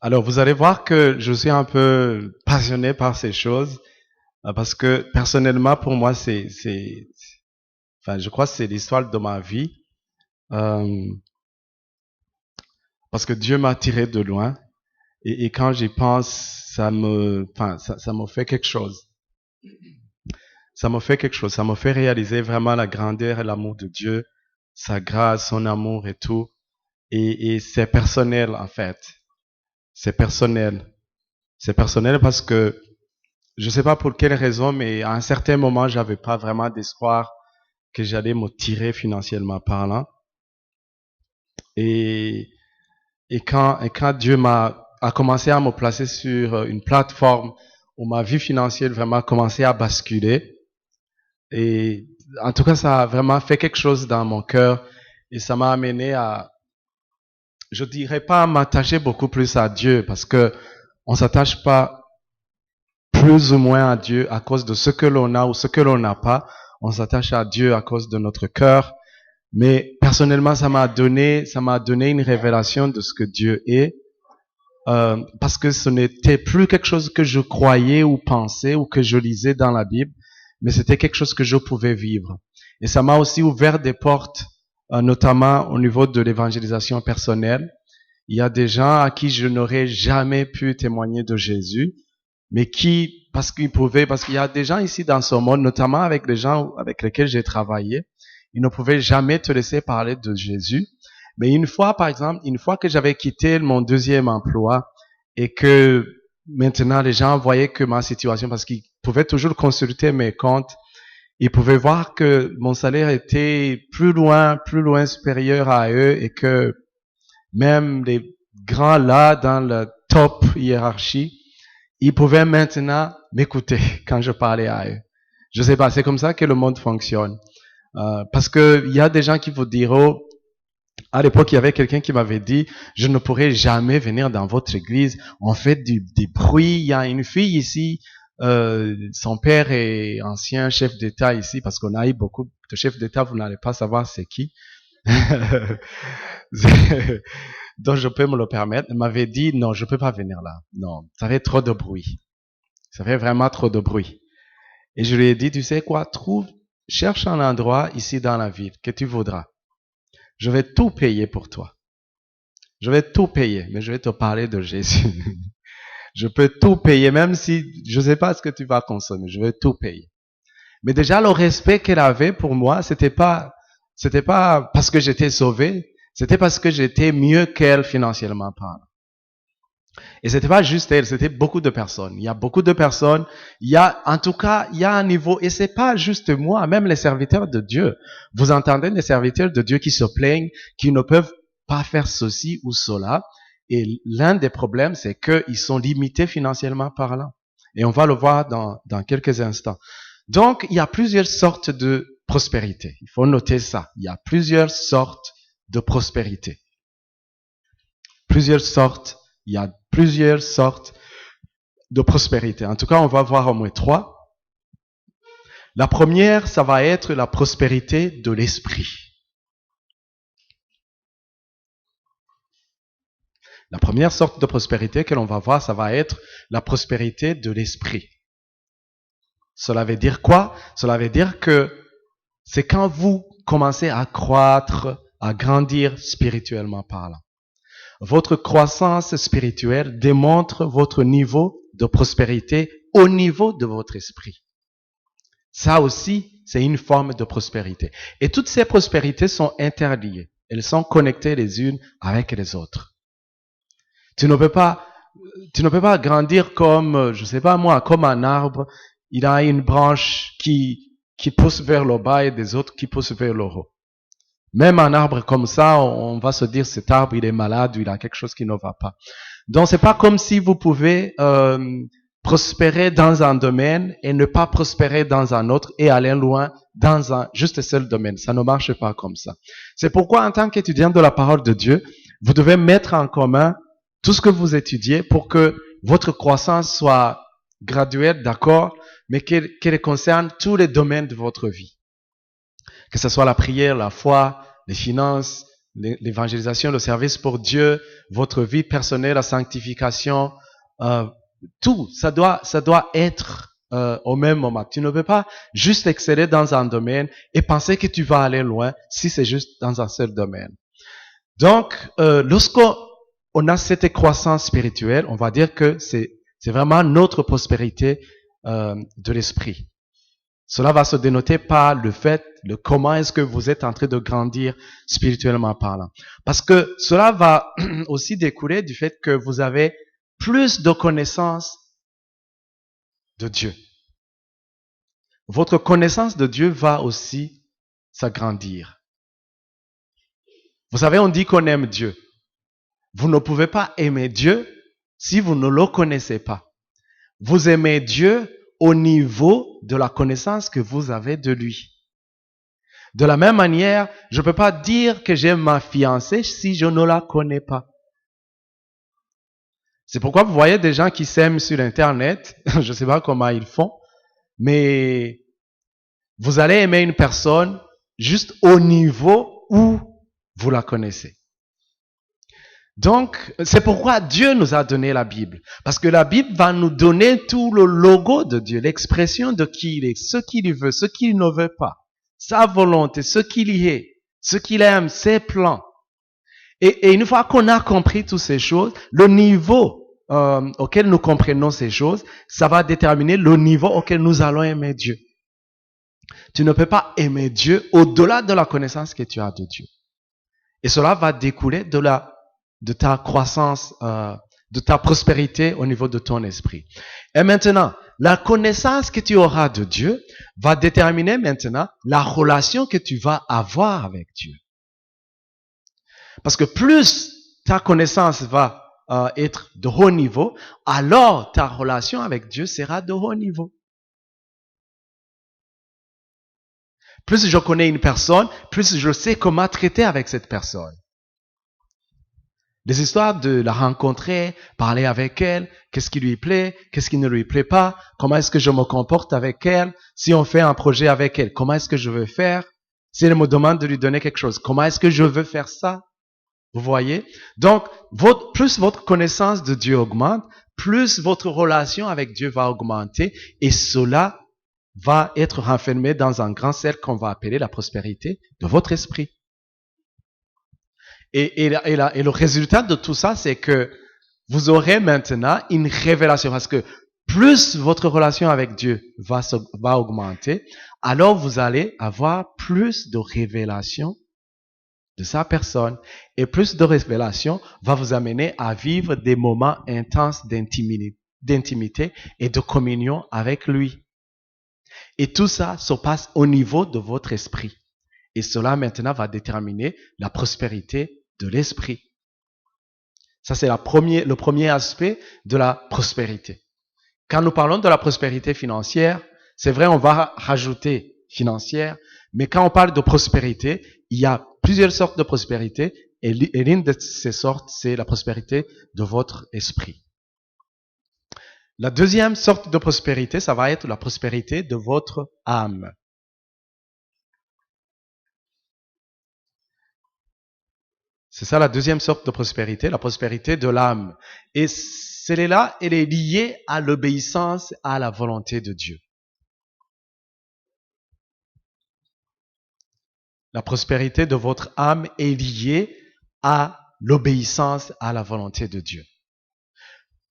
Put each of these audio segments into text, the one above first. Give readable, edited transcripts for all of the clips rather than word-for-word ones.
Alors, vous allez voir que je suis un peu passionné par ces choses parce que personnellement, pour moi, enfin, je crois que c'est l'histoire de ma vie euh, parce que Dieu m'a tiré de loin et quand j'y pense, enfin, ça me fait quelque chose. Ça me fait quelque chose. Ça me fait réaliser vraiment la grandeur et l'amour de Dieu, sa grâce, son amour et tout. Et c'est personnel en fait. C'est personnel. C'est personnel parce que je sais pas pour quelle raison, mais à un certain moment, j'avais pas vraiment d'espoir que j'allais me tirer financièrement parlant. Et, et quand Dieu a commencé à me placer sur une plateforme où ma vie financière vraiment commençait à basculer, et en tout cas, ça a vraiment fait quelque chose dans mon cœur et ça m'a amené à, je dirais pas à m'attacher beaucoup plus à Dieu parce que on s'attache pas plus ou moins à Dieu à cause de ce que l'on a ou ce que l'on n'a pas. On s'attache à Dieu à cause de notre cœur. Mais personnellement, ça m'a donné une révélation de ce que Dieu est, parce que ce n'était plus quelque chose que je croyais ou pensais ou que je lisais dans la Bible, mais c'était quelque chose que je pouvais vivre. Et ça m'a aussi ouvert des portes, notamment au niveau de l'évangélisation personnelle. Il y a des gens à qui je n'aurais jamais pu témoigner de Jésus, mais qui, parce qu'il y a des gens ici dans ce monde, notamment avec les gens avec lesquels j'ai travaillé, ils ne pouvaient jamais te laisser parler de Jésus. Mais une fois, par exemple, une fois que j'avais quitté mon deuxième emploi et que maintenant les gens voyaient que ma situation, parce qu'ils pouvaient toujours consulter mes comptes, ils pouvaient voir que mon salaire était plus loin supérieur à eux et que même les grands là dans le top hiérarchie, ils pouvaient maintenant m'écouter quand je parlais à eux. Je sais pas, c'est comme ça que le monde fonctionne. Parce que il y a des gens qui vous diront, à l'époque, il y avait quelqu'un qui m'avait dit, je ne pourrai jamais venir dans votre église. On fait des bruits. Il y a une fille ici, son père est ancien chef d'État ici, parce qu'on a eu beaucoup de chefs d'État, vous n'allez pas savoir c'est qui. Donc je peux me le permettre. Elle m'avait dit, non, je peux pas venir là. Non, ça fait trop de bruit. Ça fait vraiment trop de bruit. Et je lui ai dit, tu sais quoi, cherche un endroit ici dans la ville que tu voudras. Je vais tout payer pour toi. Je vais tout payer, mais je vais te parler de Jésus. Je peux tout payer, même si je ne sais pas ce que tu vas consommer, je vais tout payer. Mais déjà, le respect qu'elle avait pour moi, c'était pas parce que j'étais sauvé, c'était parce que j'étais mieux qu'elle financièrement parlant. Et c'était pas juste elle, c'était beaucoup de personnes. Il y a beaucoup de personnes. En tout cas, il y a un niveau, et c'est pas juste moi, même les serviteurs de Dieu. Vous entendez des serviteurs de Dieu qui se plaignent, qui ne peuvent pas faire ceci ou cela. Et l'un des problèmes, c'est qu'ils sont limités financièrement parlant. Et on va le voir dans quelques instants. Donc, il y a plusieurs sortes de prospérité. Il faut noter ça. Il y a plusieurs sortes de prospérité. Il y a plusieurs sortes de prospérité. En tout cas, on va voir au moins 3. La première, ça va être la prospérité de l'esprit. La première sorte de prospérité que l'on va voir, ça va être la prospérité de l'esprit. Cela veut dire quoi? Cela veut dire que c'est quand vous commencez à croître, à grandir spirituellement parlant. Votre croissance spirituelle démontre votre niveau de prospérité au niveau de votre esprit. Ça aussi, c'est une forme de prospérité. Et toutes ces prospérités sont interliées. Elles sont connectées les unes avec les autres. Tu ne peux pas grandir comme, je sais pas moi, comme un arbre. Il a une branche qui pousse vers le bas et des autres qui poussent vers le haut. Même un arbre comme ça, on va se dire cet arbre il est malade ou il a quelque chose qui ne va pas. Donc c'est pas comme si vous pouvez prospérer dans un domaine et ne pas prospérer dans un autre et aller loin dans un juste seul domaine. Ça ne marche pas comme ça. C'est pourquoi en tant qu'étudiant de la parole de Dieu, vous devez mettre en commun tout ce que vous étudiez pour que votre croissance soit graduelle, d'accord, mais qu'elle concerne tous les domaines de votre vie. Que ce soit la prière, la foi, les finances, l'évangélisation, le service pour Dieu, votre vie personnelle, la sanctification, tout, ça doit être au même moment. Tu ne peux pas juste exceller dans un domaine et penser que tu vas aller loin si c'est juste dans un seul domaine. Donc, lorsqu'on a cette croissance spirituelle, on va dire que c'est vraiment notre prospérité de l'esprit. Cela va se dénoter par le fait, comment est-ce que vous êtes en train de grandir spirituellement parlant. Parce que cela va aussi découler du fait que vous avez plus de connaissances de Dieu. Votre connaissance de Dieu va aussi s'agrandir. Vous savez, on dit qu'on aime Dieu. Vous ne pouvez pas aimer Dieu si vous ne le connaissez pas. Vous aimez Dieu au niveau de la connaissance que vous avez de lui. De la même manière, je ne peux pas dire que j'aime ma fiancée si je ne la connais pas. C'est pourquoi vous voyez des gens qui s'aiment sur Internet, je ne sais pas comment ils font, mais vous allez aimer une personne juste au niveau où vous la connaissez. Donc, c'est pourquoi Dieu nous a donné la Bible. Parce que la Bible va nous donner tout le logo de Dieu, l'expression de qui il est, ce qu'il veut, ce qu'il ne veut pas, sa volonté, ce qu'il y est, ce qu'il aime, ses plans. Et une fois qu'on a compris toutes ces choses, le niveau auquel nous comprenons ces choses, ça va déterminer le niveau auquel nous allons aimer Dieu. Tu ne peux pas aimer Dieu au-delà de la connaissance que tu as de Dieu. Et cela va découler de ta croissance, de ta prospérité au niveau de ton esprit. Et maintenant, la connaissance que tu auras de Dieu va déterminer maintenant la relation que tu vas avoir avec Dieu. Parce que plus ta connaissance va être de haut niveau, alors ta relation avec Dieu sera de haut niveau. Plus je connais une personne, plus je sais comment traiter avec cette personne. Des histoires de la rencontrer, parler avec elle, qu'est-ce qui lui plaît, qu'est-ce qui ne lui plaît pas, comment est-ce que je me comporte avec elle, si on fait un projet avec elle, comment est-ce que je veux faire, si elle me demande de lui donner quelque chose, comment est-ce que je veux faire ça. Vous voyez? Donc, plus votre connaissance de Dieu augmente, plus votre relation avec Dieu va augmenter et cela va être renfermé dans un grand cercle qu'on va appeler la prospérité de votre esprit. Et le résultat de tout ça, c'est que vous aurez maintenant une révélation. Parce que plus votre relation avec Dieu va augmenter, alors vous allez avoir plus de révélations de sa personne. Et plus de révélations va vous amener à vivre des moments intenses d'intimité et de communion avec lui. Et tout ça se passe au niveau de votre esprit. Et cela maintenant va déterminer la prospérité de l'esprit. Ça, c'est le premier aspect de la prospérité. Quand nous parlons de la prospérité financière, c'est vrai, on va rajouter financière, mais quand on parle de prospérité, il y a plusieurs sortes de prospérité et l'une de ces sortes, c'est la prospérité de votre esprit. La deuxième sorte de prospérité, ça va être la prospérité de votre âme. C'est ça la deuxième sorte de prospérité, la prospérité de l'âme. Et celle-là, elle est liée à l'obéissance à la volonté de Dieu. La prospérité de votre âme est liée à l'obéissance à la volonté de Dieu.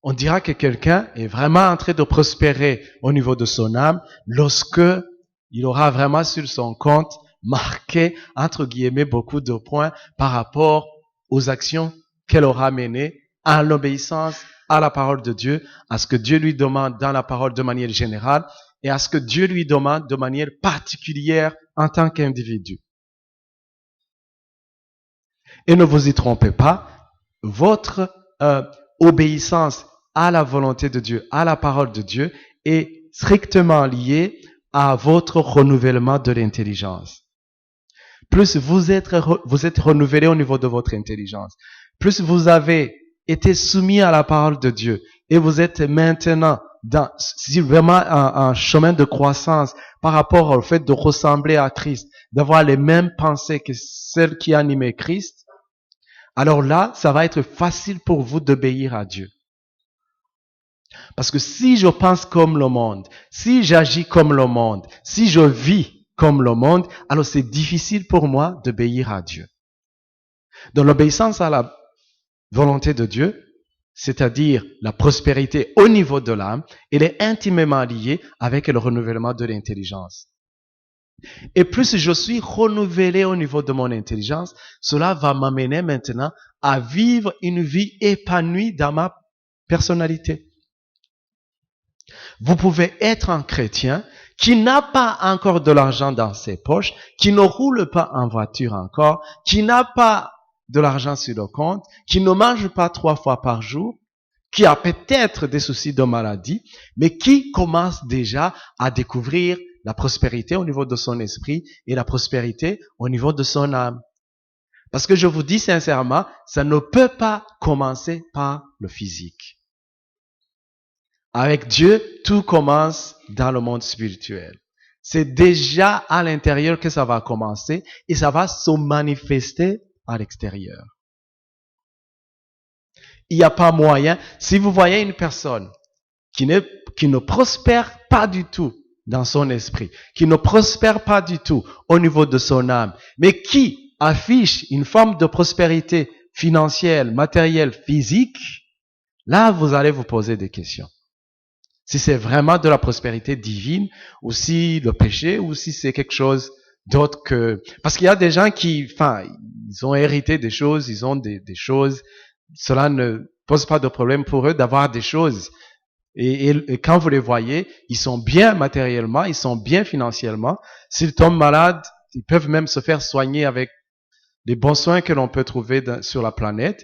On dira que quelqu'un est vraiment en train de prospérer au niveau de son âme lorsque il aura vraiment sur son compte marqué, entre guillemets, beaucoup de points par rapport aux actions qu'elle aura menées en l'obéissance à la parole de Dieu, à ce que Dieu lui demande dans la parole de manière générale et à ce que Dieu lui demande de manière particulière en tant qu'individu. Et ne vous y trompez pas, votre obéissance à la volonté de Dieu, à la parole de Dieu, est strictement liée à votre renouvellement de l'intelligence. Plus vous êtes renouvelé au niveau de votre intelligence, plus vous avez été soumis à la parole de Dieu et vous êtes maintenant vraiment un chemin de croissance par rapport au fait de ressembler à Christ, d'avoir les mêmes pensées que celles qui animaient Christ, alors là, ça va être facile pour vous d'obéir à Dieu. Parce que si je pense comme le monde, si j'agis comme le monde, si je vis comme le monde, alors c'est difficile pour moi d'obéir à Dieu. Donc l'obéissance à la volonté de Dieu, c'est-à-dire la prospérité au niveau de l'âme, elle est intimement liée avec le renouvellement de l'intelligence. Et plus je suis renouvelé au niveau de mon intelligence, cela va m'amener maintenant à vivre une vie épanouie dans ma personnalité. Vous pouvez être un chrétien qui n'a pas encore de l'argent dans ses poches, qui ne roule pas en voiture encore, qui n'a pas de l'argent sur le compte, qui ne mange pas 3 fois par jour, qui a peut-être des soucis de maladie, mais qui commence déjà à découvrir la prospérité au niveau de son esprit et la prospérité au niveau de son âme. Parce que je vous dis sincèrement, ça ne peut pas commencer par le physique. Avec Dieu, tout commence dans le monde spirituel. C'est déjà à l'intérieur que ça va commencer et ça va se manifester à l'extérieur. Il n'y a pas moyen. Si vous voyez une personne qui ne prospère pas du tout dans son esprit, qui ne prospère pas du tout au niveau de son âme, mais qui affiche une forme de prospérité financière, matérielle, physique, là, vous allez vous poser des questions. Si c'est vraiment de la prospérité divine, ou si le péché, ou si c'est quelque chose d'autre que... Parce qu'il y a des gens qui, ils ont hérité des choses, ils ont des choses. Cela ne pose pas de problème pour eux d'avoir des choses. Et quand vous les voyez, ils sont bien matériellement, ils sont bien financièrement. S'ils tombent malades, ils peuvent même se faire soigner avec les bons soins que l'on peut trouver sur la planète.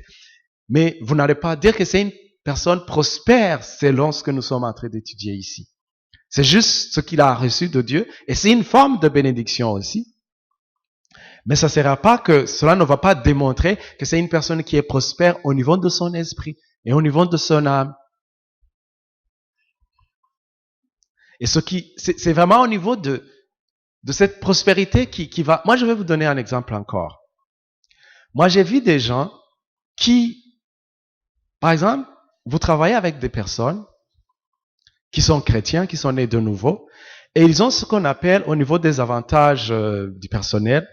Mais vous n'allez pas dire que c'est une personne prospère selon ce que nous sommes en train d'étudier ici. C'est juste ce qu'il a reçu de Dieu et c'est une forme de bénédiction aussi. Mais ça ne sera pas que cela ne va pas démontrer que c'est une personne qui est prospère au niveau de son esprit et au niveau de son âme. Et c'est vraiment au niveau de cette prospérité qui va... Moi, je vais vous donner un exemple encore. Moi, j'ai vu des gens qui, par exemple, vous travaillez avec des personnes qui sont chrétiens, qui sont nés de nouveau, et ils ont ce qu'on appelle, au niveau des avantages du personnel,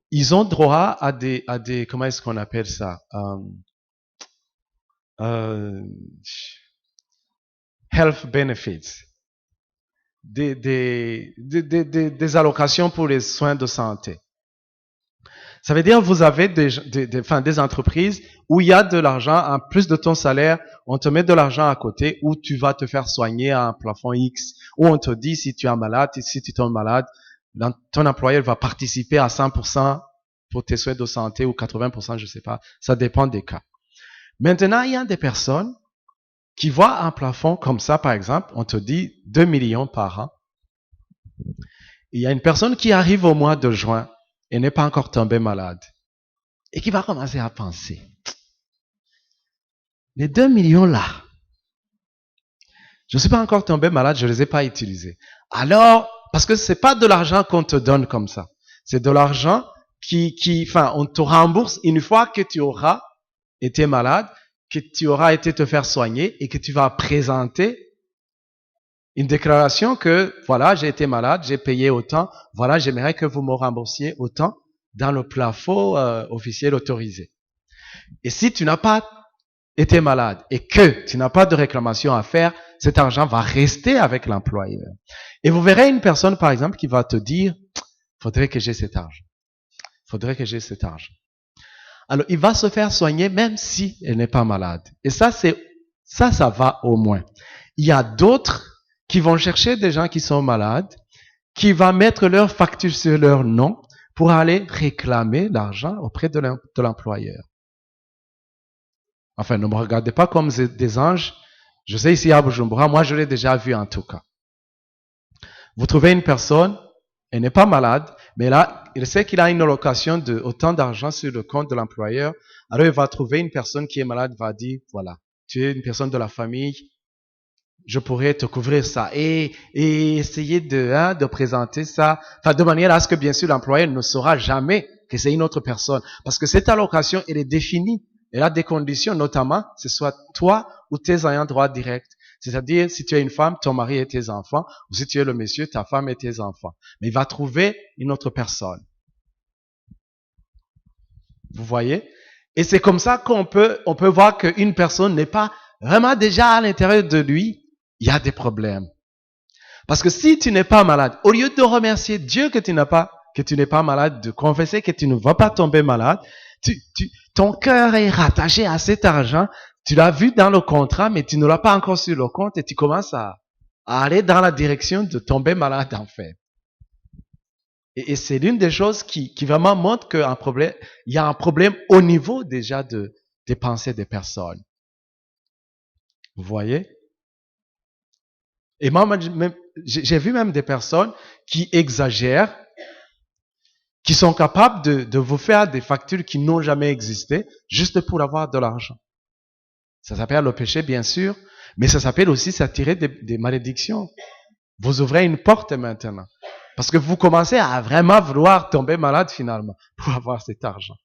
ils ont droit à des comment est-ce qu'on appelle ça? Health benefits. Des allocations pour les soins de santé. Ça veut dire que vous avez des entreprises où il y a de l'argent, en plus de ton salaire, on te met de l'argent à côté où tu vas te faire soigner à un plafond X, où on te dit si tu es malade, si tu tombes malade, ton employeur va participer à 100% pour tes soins de santé ou 80%, je ne sais pas, ça dépend des cas. Maintenant, il y a des personnes qui voient un plafond comme ça, par exemple, on te dit 2 millions par an. Il y a une personne qui arrive au mois de juin et n'est pas encore tombée malade et qui va commencer à penser, les 2 millions là, je ne suis pas encore tombé malade, je ne les ai pas utilisés. Alors, parce que c'est pas de l'argent qu'on te donne comme ça, c'est de l'argent on te rembourse une fois que tu auras été malade, que tu auras été te faire soigner et que tu vas présenter une déclaration que, voilà, j'ai été malade, j'ai payé autant, voilà, j'aimerais que vous me remboursiez autant dans le plafond officiel autorisé. Et si tu n'as pas été malade et que tu n'as pas de réclamation à faire, cet argent va rester avec l'employeur. Et vous verrez une personne, par exemple, qui va te dire, faudrait que j'ai cet argent. Faudrait que j'ai cet argent. Alors, il va se faire soigner même si elle n'est pas malade. Et ça va au moins. Il y a d'autres qui vont chercher des gens qui sont malades, qui vont mettre leur facture sur leur nom pour aller réclamer l'argent auprès de l'employeur. Enfin, ne me regardez pas comme des anges. Je sais ici à Bujumbura, moi je l'ai déjà vu en tout cas. Vous trouvez une personne, elle n'est pas malade, mais là, il sait qu'il a une allocation de autant d'argent sur le compte de l'employeur. Alors il va trouver une personne qui est malade, va dire, voilà, tu es une personne de la famille, je pourrais te couvrir ça. Et essayer de présenter ça, de manière à ce que bien sûr l'employeur ne saura jamais que c'est une autre personne. Parce que cette allocation, elle est définie. Elle a des conditions, notamment, que ce soit toi ou tes ayants droit directs. C'est-à-dire, si tu es une femme, ton mari et tes enfants, ou si tu es le monsieur, ta femme et tes enfants. Mais il va trouver une autre personne. Vous voyez? Et c'est comme ça qu'on peut voir qu'une personne n'est pas vraiment déjà à l'intérieur de lui, il y a des problèmes. Parce que si tu n'es pas malade, au lieu de remercier Dieu que tu n'es pas malade, de confesser que tu ne vas pas tomber malade, ton cœur est rattaché à cet argent, tu l'as vu dans le contrat, mais tu ne l'as pas encore sur le compte et tu commences à aller dans la direction de tomber malade en fait. Et c'est l'une des choses qui vraiment montre qu'il y a un problème au niveau déjà des pensées des personnes. Vous voyez? Et moi, j'ai vu même des personnes qui exagèrent, qui sont capables de vous faire des factures qui n'ont jamais existé, juste pour avoir de l'argent. Ça s'appelle le péché, bien sûr, mais ça s'appelle aussi s'attirer des malédictions. Vous ouvrez une porte maintenant. Parce que vous commencez à vraiment vouloir tomber malade finalement pour avoir cet argent.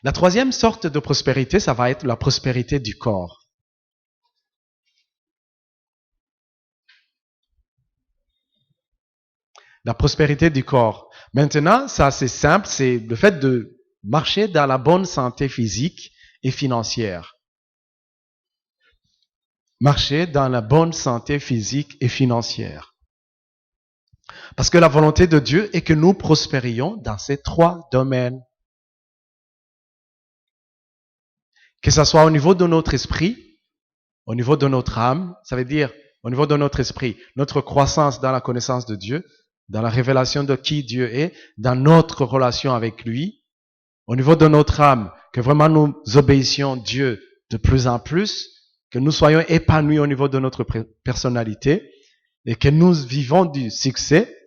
La troisième sorte de prospérité, ça va être la prospérité du corps. La prospérité du corps. Maintenant, ça c'est simple, c'est le fait de marcher dans la bonne santé physique et financière. Marcher dans la bonne santé physique et financière. Parce que la volonté de Dieu est que nous prospérions dans ces trois domaines. Que ce soit au niveau de notre esprit, au niveau de notre âme, ça veut dire au niveau de notre esprit, notre croissance dans la connaissance de Dieu, dans la révélation de qui Dieu est, dans notre relation avec lui, au niveau de notre âme, que vraiment nous obéissions Dieu de plus en plus, que nous soyons épanouis au niveau de notre personnalité et que nous vivons du succès,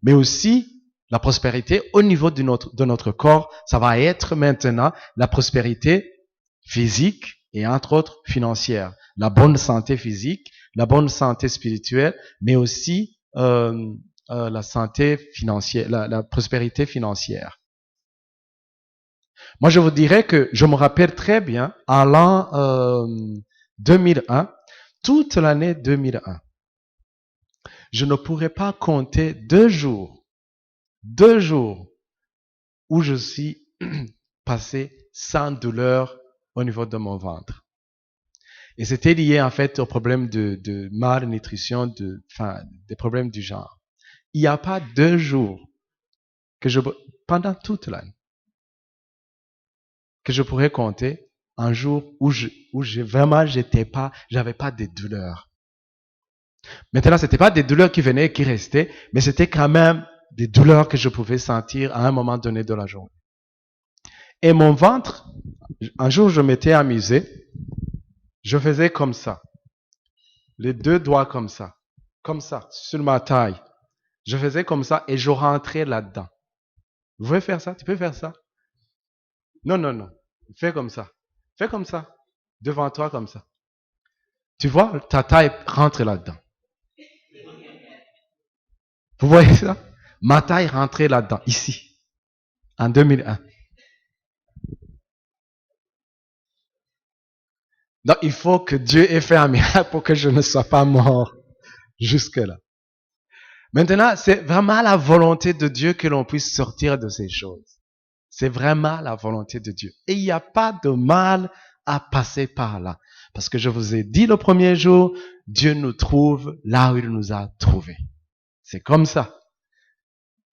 mais aussi la prospérité au niveau de notre corps, ça va être maintenant la prospérité physique et entre autres financière. La bonne santé physique, la bonne santé spirituelle, mais aussi la santé financière, la prospérité financière. Moi, je vous dirais que je me rappelle très bien, en l'an 2001, toute l'année 2001, je ne pourrais pas compter 2 jours où je suis passé sans douleur au niveau de mon ventre. Et c'était lié en fait au problème de malnutrition, des problèmes du genre. Il n'y a pas 2 jours pendant toute l'année, que je pourrais compter un jour où j'avais pas de douleurs. Maintenant, c'était pas des douleurs qui venaient et qui restaient, mais c'était quand même des douleurs que je pouvais sentir à un moment donné de la journée. Et mon ventre, un jour, je m'étais amusé, je faisais comme ça. Les 2 doigts comme ça, sur ma taille. Je faisais comme ça et je rentrais là-dedans. Vous pouvez faire ça? Tu peux faire ça? Non. Fais comme ça. Fais comme ça. Devant toi comme ça. Tu vois, ta taille rentre là-dedans. Vous voyez ça? Ma taille rentrait là-dedans, ici, en 2001. Donc, il faut que Dieu ait fait un miracle pour que je ne sois pas mort jusque-là. Maintenant, c'est vraiment la volonté de Dieu que l'on puisse sortir de ces choses. C'est vraiment la volonté de Dieu. Et il n'y a pas de mal à passer par là. Parce que je vous ai dit le premier jour, Dieu nous trouve là où il nous a trouvés. C'est comme ça.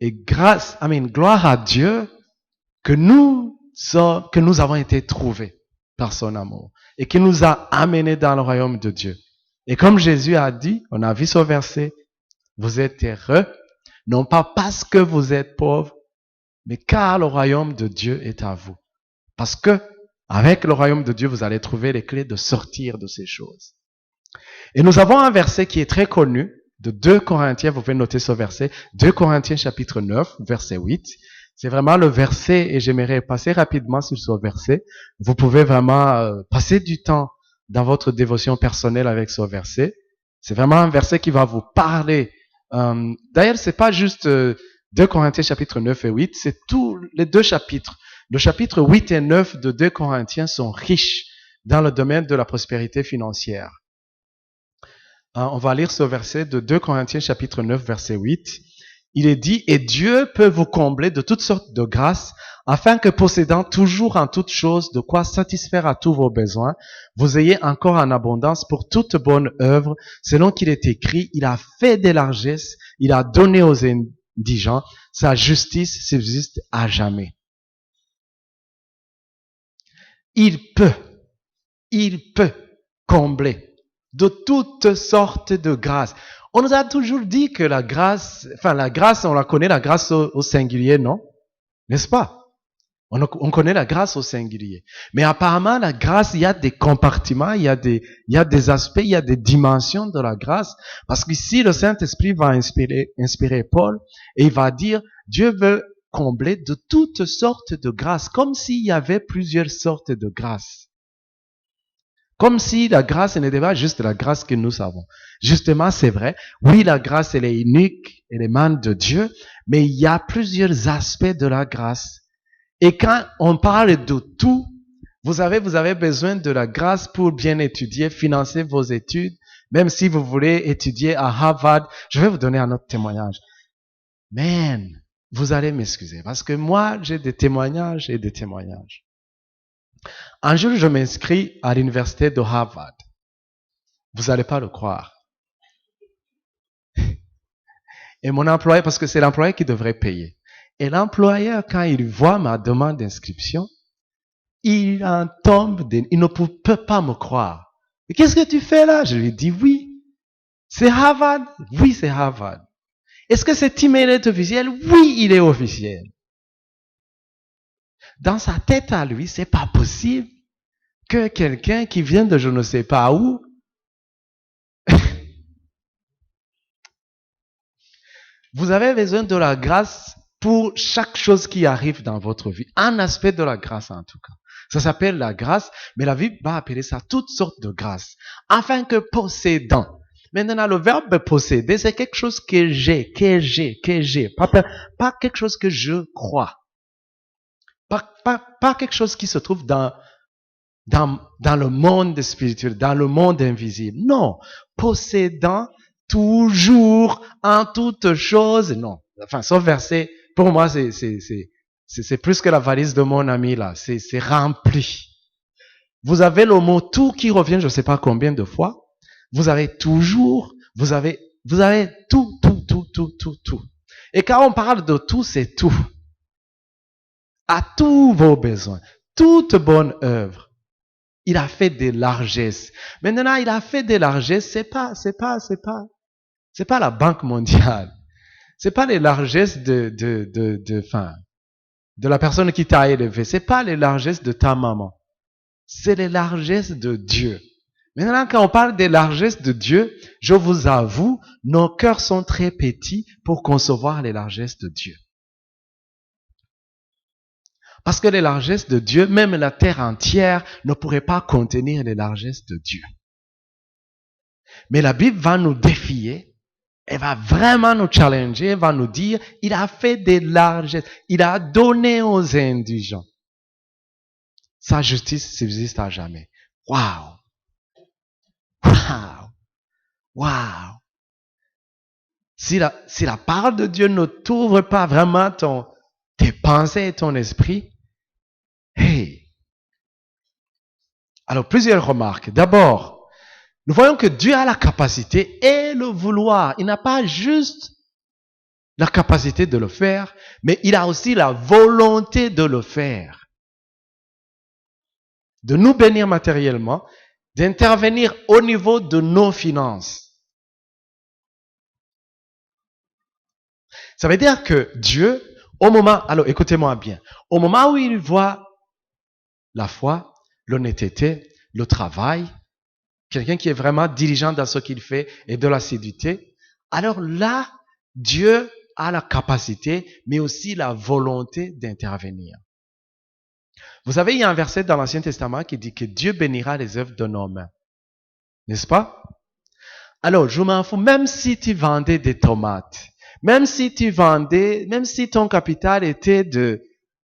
Et gloire à Dieu que nous avons été trouvés par son amour et qui nous a amenés dans le royaume de Dieu. Et comme Jésus a dit, on a vu ce verset, vous êtes heureux, non pas parce que vous êtes pauvres, mais car le royaume de Dieu est à vous. Parce que avec le royaume de Dieu, vous allez trouver les clés de sortir de ces choses. Et nous avons un verset qui est très connu de 2 Corinthiens, vous pouvez noter ce verset, 2 Corinthiens chapitre 9, verset 8. C'est vraiment le verset et j'aimerais passer rapidement sur ce verset. Vous pouvez vraiment passer du temps dans votre dévotion personnelle avec ce verset. C'est vraiment un verset qui va vous parler. D'ailleurs, c'est pas juste 2 Corinthiens chapitre 9 et 8, c'est tous les deux chapitres. Le chapitre 8 et 9 de 2 Corinthiens sont riches dans le domaine de la prospérité financière. On va lire ce verset de 2 Corinthiens chapitre 9 verset 8. Il est dit, « Et Dieu peut vous combler de toutes sortes de grâces, afin que possédant toujours en toutes choses de quoi satisfaire à tous vos besoins, vous ayez encore en abondance pour toute bonne œuvre, selon qu'il est écrit, il a fait des largesses, il a donné aux indigents, sa justice subsiste à jamais. » Il peut combler de toutes sortes de grâces. On nous a toujours dit que la grâce, on la connaît, la grâce au singulier, non? N'est-ce pas? On connaît la grâce au singulier. Mais apparemment, la grâce, il y a des compartiments, il y a des aspects, il y a des dimensions de la grâce. Parce qu'ici, le Saint-Esprit va inspirer Paul et il va dire, Dieu veut combler de toutes sortes de grâces, comme s'il y avait plusieurs sortes de grâces. Comme si la grâce n'était pas juste la grâce que nous savons. Justement, c'est vrai. Oui, la grâce, elle est unique, elle émane de Dieu, mais il y a plusieurs aspects de la grâce. Et quand on parle de tout, vous avez besoin de la grâce pour bien étudier, financer vos études. Même si vous voulez étudier à Harvard, je vais vous donner un autre témoignage. Man, vous allez m'excuser parce que moi, j'ai des témoignages et des témoignages. Un jour, je m'inscris à l'université de Harvard. Vous n'allez pas le croire. Et mon employeur, parce que c'est l'employeur qui devrait payer. Et l'employeur, quand il voit ma demande d'inscription, il en tombe, il ne peut pas me croire. Mais qu'est-ce que tu fais là? Je lui dis oui. C'est Harvard? Oui, c'est Harvard. Est-ce que cet email est officiel? Oui, il est officiel. Dans sa tête à lui, c'est pas possible que quelqu'un qui vient de je ne sais pas où vous avez besoin de la grâce pour chaque chose qui arrive dans votre vie. Un aspect de la grâce en tout cas. Ça s'appelle la grâce, mais la Bible va appeler ça toutes sortes de grâces. Afin que possédant. Maintenant, le verbe posséder, c'est quelque chose que j'ai. Pas quelque chose que je crois. Pas quelque chose qui se trouve dans le monde spirituel, dans le monde invisible. Non. Possédant toujours en toutes choses. Non. Enfin, ce verset, pour moi, c'est plus que la valise de mon ami là. C'est rempli. Vous avez le mot tout qui revient, je ne sais pas combien de fois. Vous avez toujours, vous avez tout. Et quand on parle de tout, c'est tout. À tous vos besoins, toute bonne œuvre. Il a fait des largesses. Maintenant, il a fait des largesses, c'est pas la Banque mondiale. C'est pas les largesses de la personne qui t'a élevé. C'est pas les largesses de ta maman. C'est les largesses de Dieu. Maintenant, quand on parle des largesses de Dieu, je vous avoue, nos cœurs sont très petits pour concevoir les largesses de Dieu. Parce que les largesses de Dieu, même la terre entière ne pourrait pas contenir les largesses de Dieu. Mais la Bible va nous défier, elle va vraiment nous challenger, elle va nous dire, il a fait des largesses, il a donné aux indigents. Sa justice subsiste à jamais. Waouh! Si la parole de Dieu ne t'ouvre pas vraiment tes pensées et ton esprit, hey! Alors, plusieurs remarques. D'abord, nous voyons que Dieu a la capacité et le vouloir. Il n'a pas juste la capacité de le faire, mais il a aussi la volonté de le faire. De nous bénir matériellement, d'intervenir au niveau de nos finances. Ça veut dire que Dieu, alors écoutez-moi bien, au moment où il voit la foi, l'honnêteté, le travail, quelqu'un qui est vraiment diligent dans ce qu'il fait et de l'assiduité, alors là, Dieu a la capacité, mais aussi la volonté d'intervenir. Vous savez, il y a un verset dans l'Ancien Testament qui dit que Dieu bénira les œuvres de nos mains. N'est-ce pas? Alors, je m'en fous, même si tu vendais des tomates, Même si tu vendais, même si ton capital était de,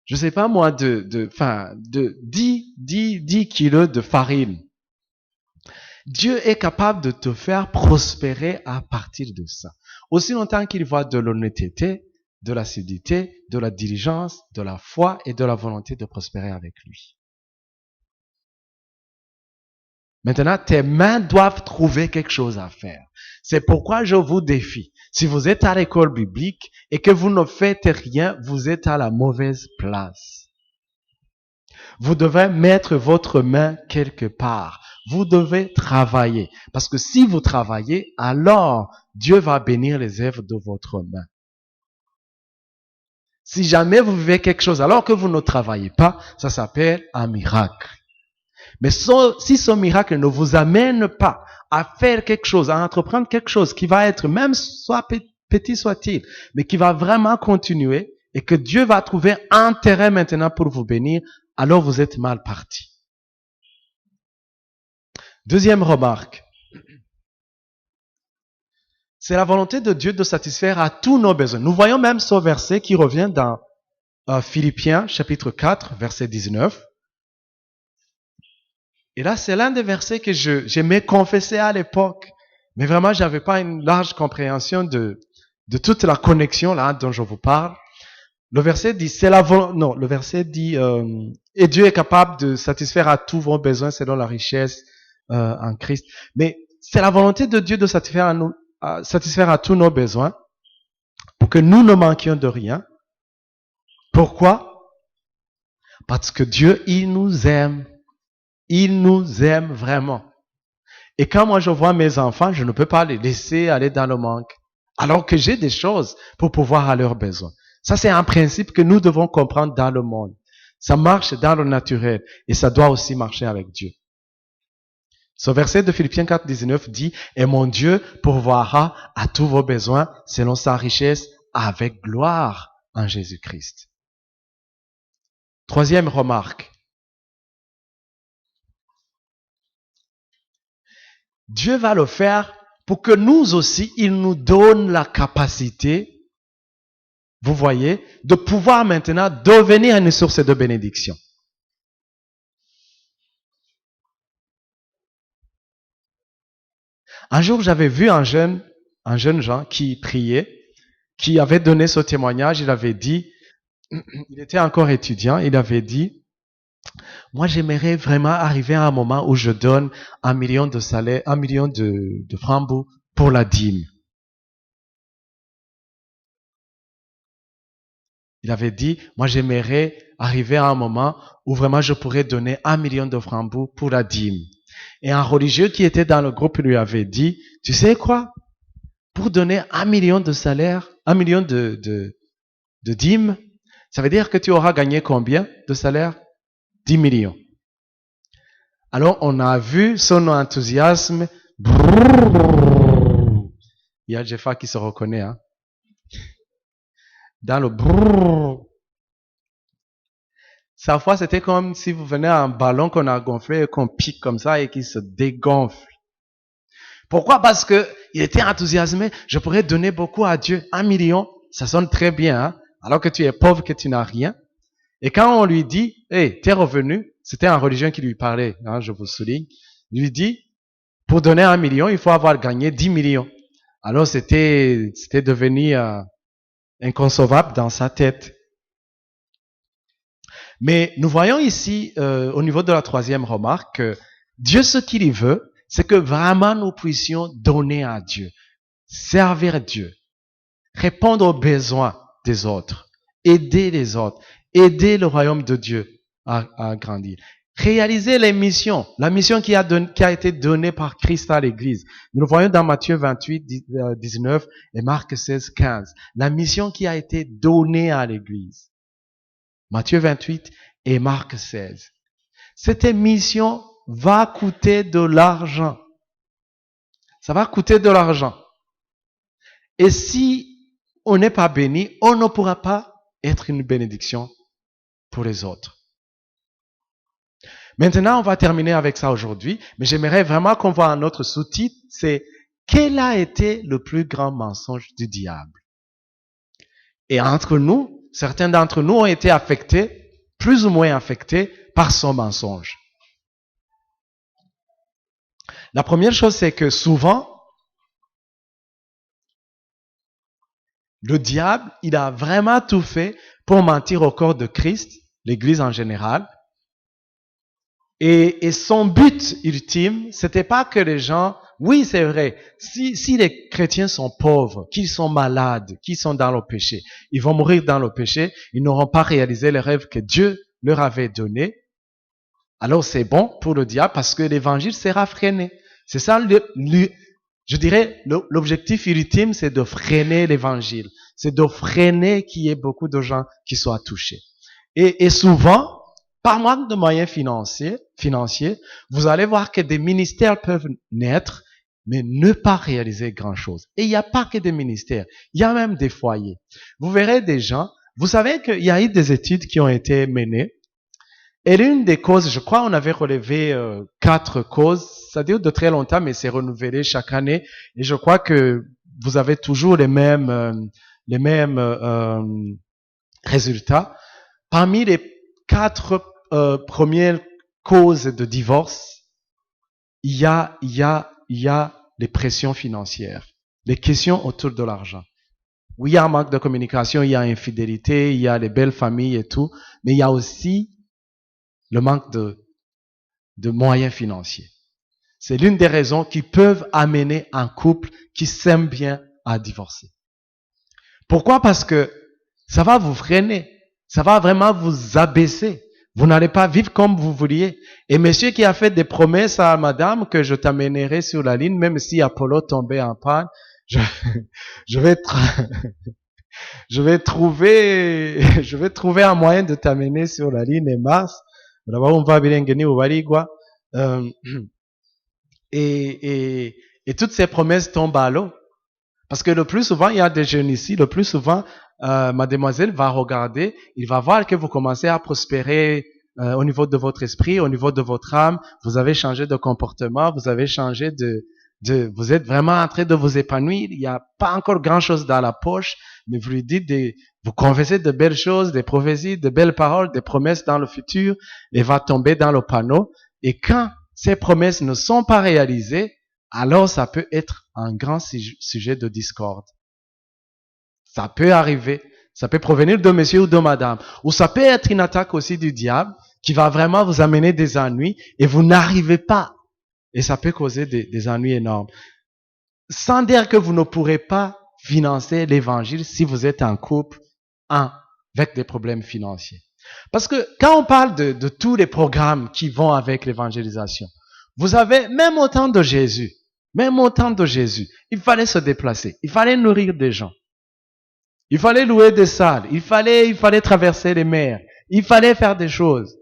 je sais pas moi, de 10 kilos de farine, Dieu est capable de te faire prospérer à partir de ça. Aussi longtemps qu'il voit de l'honnêteté, de l'assiduité, de la diligence, de la foi et de la volonté de prospérer avec lui. Maintenant, tes mains doivent trouver quelque chose à faire. C'est pourquoi je vous défie. Si vous êtes à l'école biblique et que vous ne faites rien, vous êtes à la mauvaise place. Vous devez mettre votre main quelque part. Vous devez travailler. Parce que si vous travaillez, alors Dieu va bénir les œuvres de votre main. Si jamais vous vivez quelque chose alors que vous ne travaillez pas, ça s'appelle un miracle. Mais si ce miracle ne vous amène pas à faire quelque chose, à entreprendre quelque chose qui va être, même soit petit soit-il, mais qui va vraiment continuer et que Dieu va trouver intérêt maintenant pour vous bénir, alors vous êtes mal parti. Deuxième remarque. C'est la volonté de Dieu de satisfaire à tous nos besoins. Nous voyons même ce verset qui revient dans Philippiens chapitre 4, verset 19. Et là, c'est l'un des versets que j'aimais confesser à l'époque. Mais vraiment, j'avais pas une large compréhension de toute la connexion là dont je vous parle. Le verset dit, et Dieu est capable de satisfaire à tous vos besoins selon la richesse en Christ. Mais c'est la volonté de Dieu de satisfaire à tous nos besoins pour que nous ne manquions de rien. Pourquoi? Parce que Dieu, il nous aime. Il nous aime vraiment. Et quand moi je vois mes enfants, je ne peux pas les laisser aller dans le manque. Alors que j'ai des choses pour pouvoir à leurs besoins. Ça, c'est un principe que nous devons comprendre dans le monde. Ça marche dans le naturel et ça doit aussi marcher avec Dieu. Ce verset de Philippiens 4, 19 dit, « Et mon Dieu pourvoira à tous vos besoins selon sa richesse avec gloire en Jésus-Christ. » Troisième remarque. Dieu va le faire pour que nous aussi, il nous donne la capacité, vous voyez, de pouvoir maintenant devenir une source de bénédiction. Un jour, j'avais vu un jeune Jean qui priait, qui avait donné ce témoignage. Il avait dit, il était encore étudiant, il avait dit, moi, j'aimerais vraiment arriver à un moment où je donne 1 million de salaire, 1 million de francs pour la dîme. Il avait dit, moi, j'aimerais arriver à un moment où vraiment je pourrais donner 1 million de francs pour la dîme. Et un religieux qui était dans le groupe lui avait dit, tu sais quoi? Pour donner 1 million de salaire, 1 million de dîme, ça veut dire que tu auras gagné combien de salaire? 10 millions. Alors, on a vu son enthousiasme. Il y a Jeffa qui se reconnaît. Hein? Dans le brrr. Sa fois, c'était comme si vous venez à un ballon qu'on a gonflé et qu'on pique comme ça et qui se dégonfle. Pourquoi? Parce que il était enthousiasmé. Je pourrais donner beaucoup à Dieu. 1 million, ça sonne très bien. Hein? Alors que tu es pauvre, que tu n'as rien. Et quand on lui dit, hey, tes revenus, c'était un religieux qui lui parlait, hein, je vous souligne, lui dit, pour donner 1 million, il faut avoir gagné 10 millions. Alors c'était devenu inconcevable dans sa tête. Mais nous voyons ici, au niveau de la troisième remarque, que Dieu, ce qu'il veut, c'est que vraiment nous puissions donner à Dieu, servir Dieu, répondre aux besoins des autres, aider les autres, aider le royaume de Dieu à grandir. Réaliser les missions, la mission qui a été donnée par Christ à l'Église. Nous le voyons dans Matthieu 28, 19 et Marc 16, 15. La mission qui a été donnée à l'Église. Matthieu 28 et Marc 16. Cette mission va coûter de l'argent. Ça va coûter de l'argent. Et si on n'est pas béni, on ne pourra pas être une bénédiction pour les autres. Maintenant, on va terminer avec ça aujourd'hui, mais j'aimerais vraiment qu'on voit un autre sous-titre, c'est « Quel a été le plus grand mensonge du diable ?» Et entre nous, certains d'entre nous ont été affectés, plus ou moins affectés, par son mensonge. La première chose, c'est que souvent, le diable, il a vraiment tout fait pour mentir au corps de Christ, l'Église en général. Et son but ultime, c'était pas que les gens, oui, c'est vrai, si les chrétiens sont pauvres, qu'ils sont malades, qu'ils sont dans le péché, ils vont mourir dans le péché, ils n'auront pas réalisé les rêves que Dieu leur avait donnés. Alors c'est bon pour le diable parce que l'évangile sera freiné. C'est ça, je dirais, l'objectif ultime, c'est de freiner l'évangile. C'est de freiner qu'il y ait beaucoup de gens qui soient touchés. Et souvent, par manque de moyens financiers, vous allez voir que des ministères peuvent naître, mais ne pas réaliser grand-chose. Et il n'y a pas que des ministères, il y a même des foyers. Vous verrez des gens, vous savez qu'il y a eu des études qui ont été menées, et l'une des causes, je crois, on avait relevé 4 causes, ça dure de très longtemps, mais c'est renouvelé chaque année, et je crois que vous avez toujours les mêmes résultats. Parmi les 4 premières causes de divorce, il y a les pressions financières, les questions autour de l'argent. Oui, il y a un manque de communication, il y a infidélité, il y a les belles familles et tout, mais il y a aussi le manque de moyens financiers. C'est l'une des raisons qui peuvent amener un couple qui s'aime bien à divorcer. Pourquoi? Parce que ça va vous freiner, ça va vraiment vous abaisser. Vous n'allez pas vivre comme vous vouliez. Et monsieur qui a fait des promesses à madame que je t'amènerai sur la ligne, même si Apollo tombait en panne, je vais trouver un moyen de t'amener sur la ligne et Mars. Et toutes ces promesses tombent à l'eau. Parce que le plus souvent, il y a des jeunes ici, le plus souvent, mademoiselle va regarder, il va voir que vous commencez à prospérer au niveau de votre esprit, au niveau de votre âme, vous avez changé de comportement, vous avez changé vous êtes vraiment en train de vous épanouir, il n'y a pas encore grand chose dans la poche, mais vous lui dites, vous confessez de belles choses, des prophéties, de belles paroles, des promesses dans le futur, et va tomber dans le panneau. Et quand ces promesses ne sont pas réalisées, alors ça peut être un grand sujet de discorde. Ça peut arriver. Ça peut provenir de monsieur ou de madame. Ou ça peut être une attaque aussi du diable qui va vraiment vous amener des ennuis et vous n'arrivez pas. Et ça peut causer des ennuis énormes. Sans dire que vous ne pourrez pas financer l'évangile si vous êtes en couple avec des problèmes financiers. Parce que quand on parle de tous les programmes qui vont avec l'évangélisation, vous avez, même au temps de Jésus, il fallait se déplacer, il fallait nourrir des gens. Il fallait louer des salles, il fallait traverser les mers, il fallait faire des choses.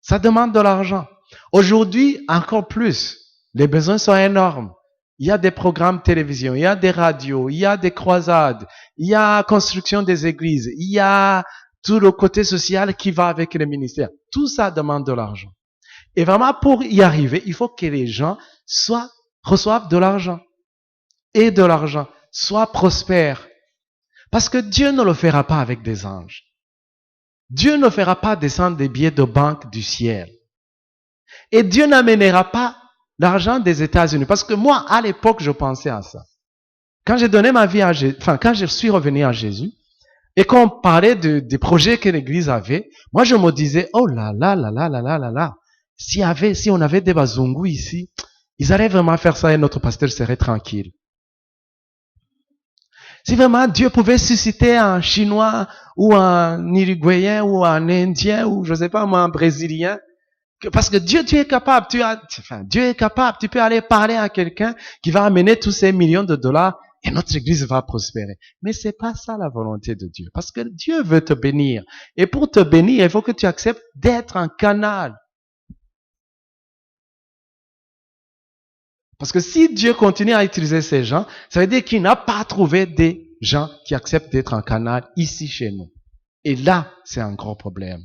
Ça demande de l'argent. Aujourd'hui, encore plus, les besoins sont énormes. Il y a des programmes télévision, il y a des radios, il y a des croisades, il y a construction des églises, il y a tout le côté social qui va avec les ministères. Tout ça demande de l'argent. Et vraiment, pour y arriver, il faut que les gens reçoivent de l'argent. Et de l'argent. Soient prospères. Parce que Dieu ne le fera pas avec des anges. Dieu ne fera pas descendre des billets de banque du ciel. Et Dieu n'amènera pas l'argent des États-Unis. Parce que moi, à l'époque, je pensais à ça. Quand j'ai donné ma vie à Jésus, quand je suis revenu à Jésus, et qu'on parlait des projets que l'Église avait, moi je me disais, oh là là là là là là là là, si on avait des bazungu ici, ils allaient vraiment faire ça et notre pasteur serait tranquille. Si vraiment Dieu pouvait susciter un Chinois ou un Uruguayen ou un Indien ou je sais pas moi un Brésilien, parce que Dieu, tu es capable, Dieu est capable, tu peux aller parler à quelqu'un qui va amener tous ces millions de dollars et notre église va prospérer. Mais c'est pas ça la volonté de Dieu, parce que Dieu veut te bénir. Et pour te bénir, il faut que tu acceptes d'être un canal. Parce que si Dieu continue à utiliser ces gens, ça veut dire qu'il n'a pas trouvé des gens qui acceptent d'être un canal ici chez nous. Et là, c'est un gros problème.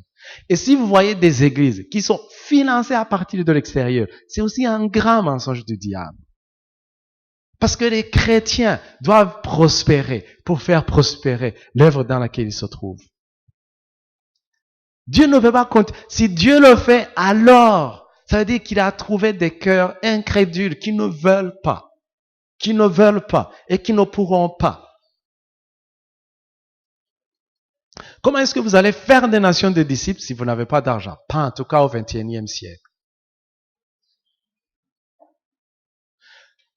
Et si vous voyez des églises qui sont financées à partir de l'extérieur, c'est aussi un grand mensonge du diable. Parce que les chrétiens doivent prospérer pour faire prospérer l'œuvre dans laquelle ils se trouvent. Dieu ne veut pas compter. Si Dieu le fait, alors, ça veut dire qu'il a trouvé des cœurs incrédules qui ne veulent pas, et qui ne pourront pas. Comment est-ce que vous allez faire des nations de disciples si vous n'avez pas d'argent? Pas en tout cas au XXIe siècle.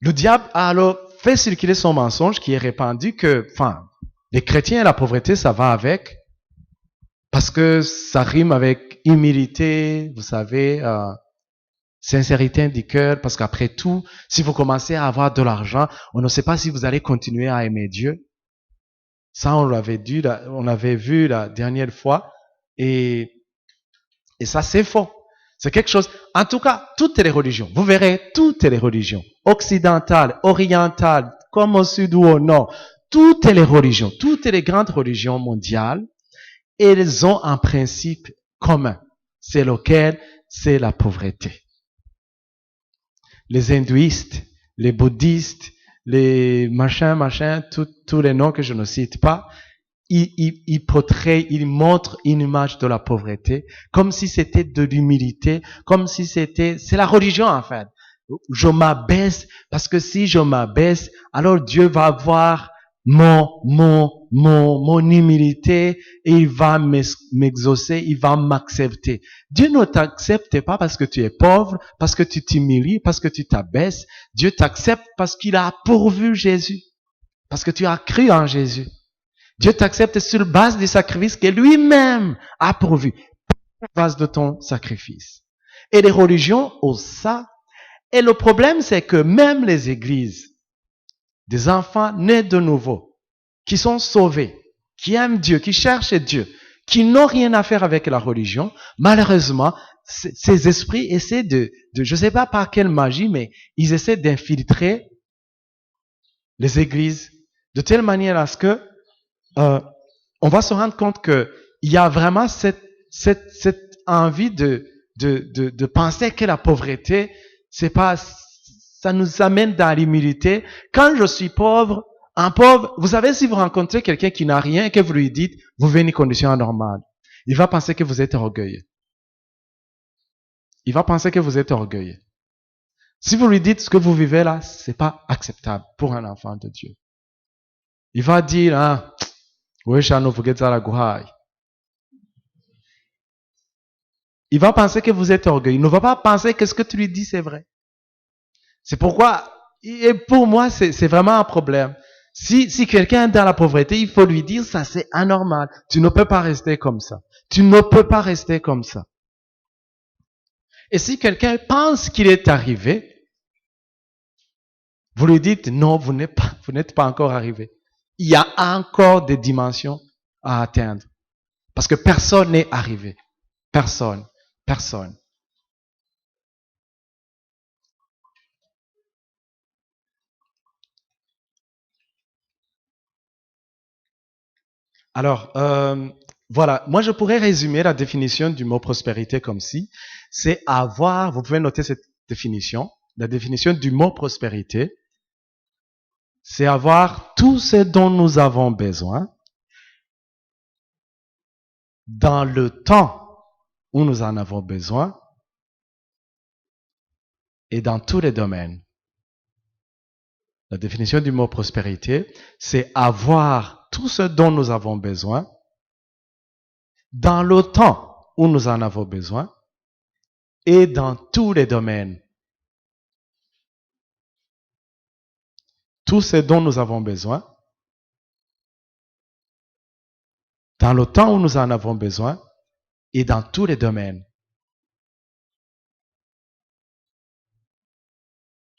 Le diable a alors fait circuler son mensonge qui est répandu que, les chrétiens et la pauvreté, ça va avec, parce que ça rime avec humilité, vous savez, sincérité du cœur, parce qu'après tout, si vous commencez à avoir de l'argent, on ne sait pas si vous allez continuer à aimer Dieu. Ça, on l'avait vu la dernière fois, et ça, c'est faux. C'est quelque chose, en tout cas, toutes les religions, vous verrez, toutes les religions, occidentales, orientales, comme au sud ou au nord, toutes les religions, toutes les grandes religions mondiales, elles ont un principe commun, c'est lequel, c'est la pauvreté. Les hindouistes, les bouddhistes, les machins, tous les noms que je ne cite pas, ils montrent une image de la pauvreté, comme si c'était de l'humilité, comme si c'est la religion en fait. Je m'abaisse, parce que si je m'abaisse, alors Dieu va voir mon humilité et il va m'exaucer, il va m'accepter. Dieu ne t'accepte pas parce que tu es pauvre, parce que tu t'humilies, parce que tu t'abaisses. Dieu t'accepte parce qu'il a pourvu Jésus, parce que tu as cru en Jésus. Dieu t'accepte sur base du sacrifice que lui-même a pourvu, sur base de ton sacrifice. Et les religions ont ça. Et le problème, c'est que même les églises, des enfants nés de nouveau, qui sont sauvés, qui aiment Dieu, qui cherchent Dieu, qui n'ont rien à faire avec la religion, malheureusement, ces esprits essaient de je ne sais pas par quelle magie, mais ils essaient d'infiltrer les églises de telle manière à ce que on va se rendre compte que il y a vraiment cette envie de penser que la pauvreté, c'est pas, ça nous amène dans l'humilité. Quand je suis pauvre, un pauvre, vous savez, si vous rencontrez quelqu'un qui n'a rien et que vous lui dites, vous venez en condition anormale, il va penser que vous êtes orgueilleux. Il va penser que vous êtes orgueilleux. Si vous lui dites ce que vous vivez là, c'est pas acceptable pour un enfant de Dieu. Il va dire, il va penser que vous êtes orgueilleux. Il ne va pas penser que ce que tu lui dis c'est vrai. C'est pourquoi, et pour moi, c'est vraiment un problème. Si quelqu'un est dans la pauvreté, il faut lui dire, ça c'est anormal. Tu ne peux pas rester comme ça. Tu ne peux pas rester comme ça. Et si quelqu'un pense qu'il est arrivé, vous lui dites, non, vous n'êtes pas encore arrivé. Il y a encore des dimensions à atteindre. Parce que personne n'est arrivé. Personne. Alors, voilà. Moi, je pourrais résumer la définition du mot prospérité comme si c'est avoir, vous pouvez noter cette définition, la définition du mot prospérité, c'est avoir tout ce dont nous avons besoin dans le temps où nous en avons besoin et dans tous les domaines. La définition du mot prospérité, c'est avoir tout ce dont nous avons besoin dans le temps où nous en avons besoin et dans tous les domaines. Tout ce dont nous avons besoin dans le temps où nous en avons besoin et dans tous les domaines.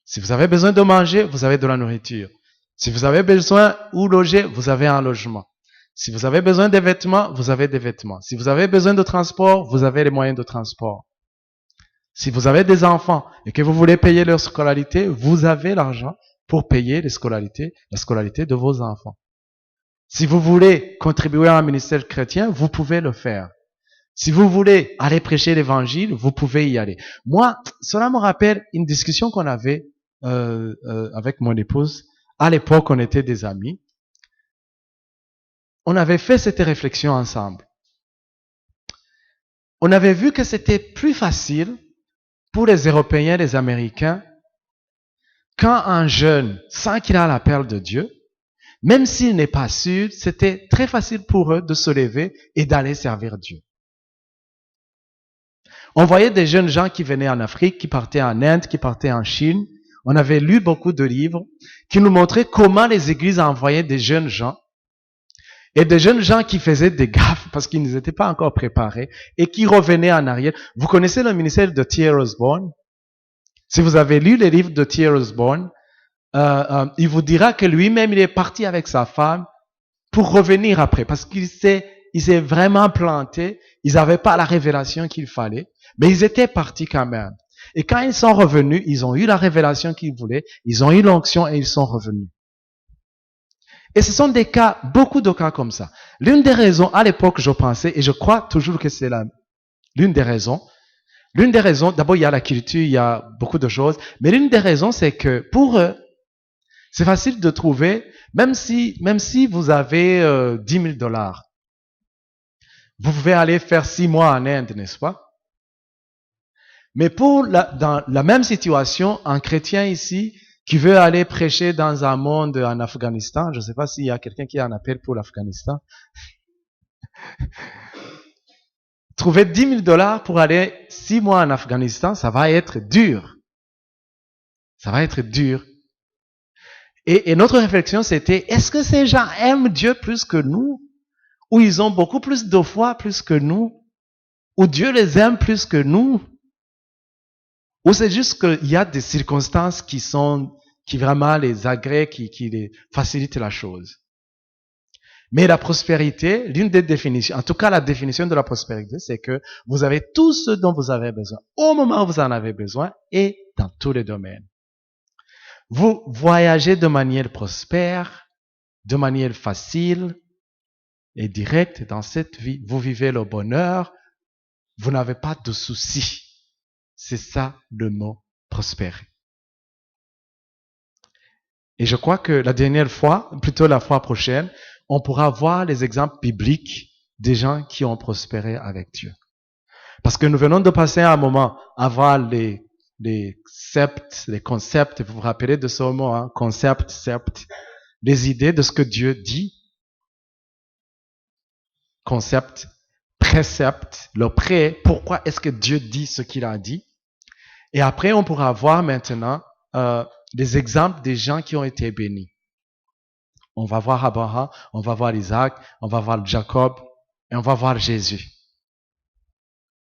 Si vous avez besoin de manger, vous avez de la nourriture. Si vous avez besoin où loger, vous avez un logement. Si vous avez besoin de vêtements, vous avez des vêtements. Si vous avez besoin de transport, vous avez les moyens de transport. Si vous avez des enfants et que vous voulez payer leur scolarité, vous avez l'argent pour payer la scolarité de vos enfants. Si vous voulez contribuer à un ministère chrétien, vous pouvez le faire. Si vous voulez aller prêcher l'évangile, vous pouvez y aller. Moi, cela me rappelle une discussion qu'on avait avec mon épouse. À l'époque, on était des amis. On avait fait cette réflexion ensemble. On avait vu que c'était plus facile pour les Européens, les Américains, quand un jeune sent qu'il a la perle de Dieu, même s'il n'est pas sûr, c'était très facile pour eux de se lever et d'aller servir Dieu. On voyait des jeunes gens qui venaient en Afrique, qui partaient en Inde, qui partaient en Chine. On avait lu beaucoup de livres qui nous montraient comment les églises envoyaient des jeunes gens et des jeunes gens qui faisaient des gaffes parce qu'ils n'étaient pas encore préparés et qui revenaient en arrière. Vous connaissez le ministère de T.R. Osborne? Si vous avez lu les livres de T.R. Osborne, il vous dira que lui-même, il est parti avec sa femme pour revenir après parce qu'il s'est vraiment planté. Ils n'avaient pas la révélation qu'il fallait, mais ils étaient partis quand même. Et quand ils sont revenus, ils ont eu la révélation qu'ils voulaient, ils ont eu l'onction et ils sont revenus. Et ce sont des cas, beaucoup de cas comme ça. L'une des raisons, à l'époque, je pensais, et je crois toujours que c'est l'une des raisons, d'abord, il y a la culture, il y a beaucoup de choses, mais l'une des raisons, c'est que pour eux, c'est facile de trouver, même si vous avez 10 000 $, vous pouvez aller faire 6 mois en Inde, n'est-ce pas? Mais dans la même situation, un chrétien ici qui veut aller prêcher dans un monde en Afghanistan, je ne sais pas s'il y a quelqu'un qui a un appel pour l'Afghanistan, trouver 10 000 $ pour aller 6 mois en Afghanistan, ça va être dur. Ça va être dur. Et notre réflexion, c'était, est-ce que ces gens aiment Dieu plus que nous? Ou ils ont beaucoup plus de foi plus que nous? Ou Dieu les aime plus que nous? Ou c'est juste qu'il y a des circonstances qui vraiment les agréent, qui les facilitent la chose? Mais la prospérité, l'une des définitions, en tout cas la définition de la prospérité, c'est que vous avez tout ce dont vous avez besoin, au moment où vous en avez besoin et dans tous les domaines. Vous voyagez de manière prospère, de manière facile et directe dans cette vie. Vous vivez le bonheur, vous n'avez pas de soucis. C'est ça le mot prospérer. Et je crois que la dernière fois, plutôt la fois prochaine, on pourra voir les exemples bibliques des gens qui ont prospéré avec Dieu. Parce que nous venons de passer un moment à voir les concepts, vous vous rappelez de ce mot, hein? Concept, sept, les idées de ce que Dieu dit. Concept, précepte, le prêt, pourquoi est-ce que Dieu dit ce qu'il a dit. Et après, on pourra voir maintenant des exemples des gens qui ont été bénis. On va voir Abraham, on va voir Isaac, on va voir Jacob et on va voir Jésus.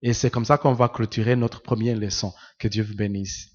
Et c'est comme ça qu'on va clôturer notre première leçon. Que Dieu vous bénisse.